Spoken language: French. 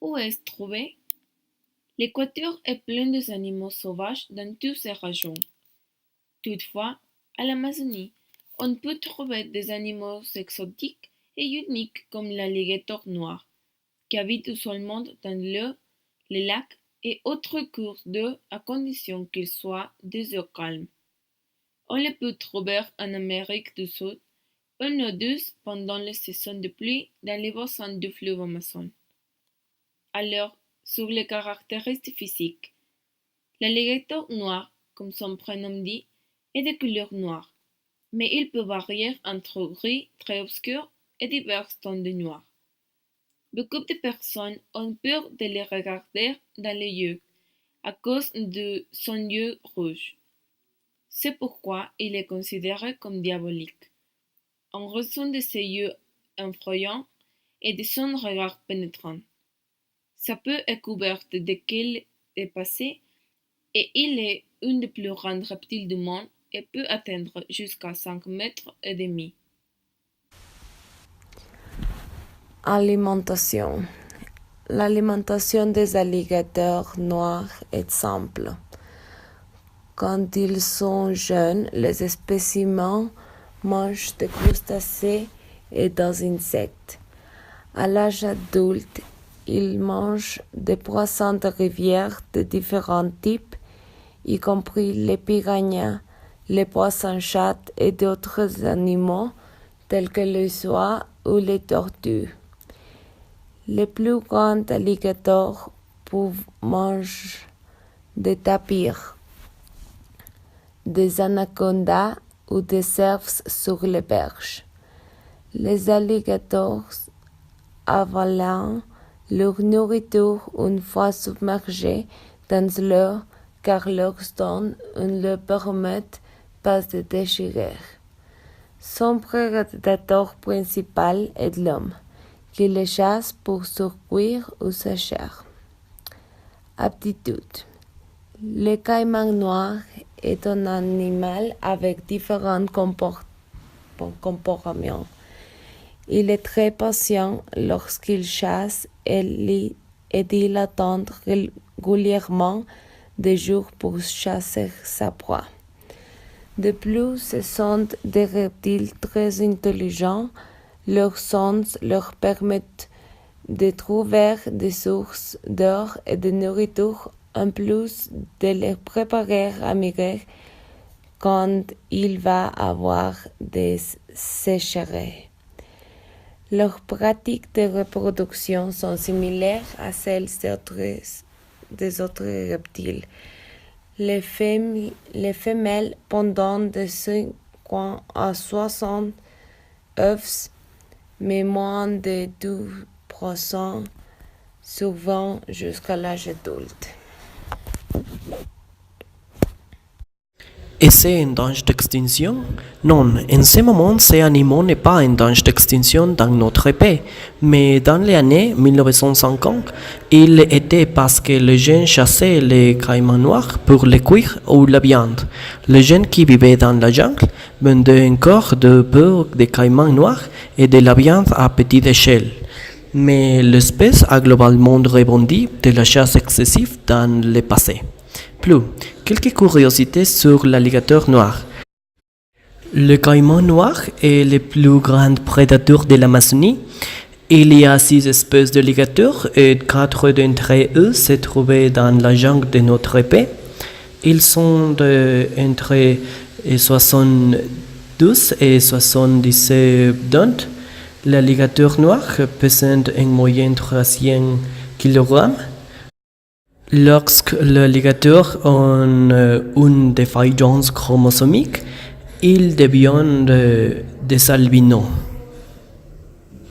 Où est-ce trouvé? L'Équateur est plein d'animaux sauvages dans toutes ces régions. Toutefois, à l'Amazonie, on peut trouver des animaux exotiques et uniques comme l'alligator noir, qui habite usuellement dans l'eau, les lacs et autres cours d'eau à condition qu'ils soient des eaux calmes. On les peut trouver en Amérique du Sud, en eau douce pendant les saisons de pluie dans les bassins du fleuve Amazon. Alors, sur les caractéristiques physiques, l'alligator noir, comme son prénom dit, est de couleur noire, mais il peut varier entre gris très obscur et divers tons de noir. Beaucoup de personnes ont peur de les regarder dans les yeux à cause de son yeux rouge. C'est pourquoi il est considéré comme diabolique, en raison de ses yeux effrayants et de son regard pénétrant. Sa peau est couverte d'écailles épais et il est un des plus grands reptiles du monde et peut atteindre jusqu'à 5 mètres et demi. Alimentation. L'alimentation des alligators noirs est simple. Quand ils sont jeunes, les spécimens mangent des crustacés et des insectes. À l'âge adulte, ils mangent des poissons de rivière de différents types, y compris les piranhas, les poissons-chats et d'autres animaux tels que les oies ou les tortues. Les plus grands alligators peuvent manger des tapirs, des anacondas ou des cerfs sur les berges. Les alligators avalent leur nourriture une fois submergés dans l'eau car leurs dents ne leur permettent pas de déchirer. Son prédateur principal est l'homme, qui les chasse pour surcuire ou sa chair. Aptitude. Le caïman noir est un animal avec différents comportements. Il est très patient lorsqu'il chasse et il attend régulièrement des jours pour chasser sa proie. De plus, ce sont des reptiles très intelligents. Leurs sens leur permettent de trouver des sources d'eau et de nourriture en plus de les préparer à migrer quand il va avoir des sécheresses. Leurs pratiques de reproduction sont similaires à celles des autres reptiles. Les femelles pondent de 50 à 60 œufs, mais moins de 2% survivent jusqu'à l'âge adulte. Et c'est un danger d'extinction? Non, en ce moment, ces animaux n'est pas un danger d'extinction dans notre pays, mais dans les années 1950, il était parce que les gens chassaient les caïmans noirs pour les cuire ou la viande. Les gens qui vivaient dans la jungle vendaient encore de peu de caïmans noirs et de la viande à petite échelle. Mais l'espèce a globalement rebondi de la chasse excessive dans le passé. Plus, quelques curiosités sur l'alligator noir. Le caïman noir est le plus grand prédateur de l'Amazonie. Il y a 6 espèces d'alligators et 4 d'entre eux se trouvent dans la jungle de notre pays. Ils sont entre 72 et 77 dents. L'alligator noir pèse en moyenne 300 kg. Lorsque l'alligator a une défaillance chromosomique, il devient des albinos.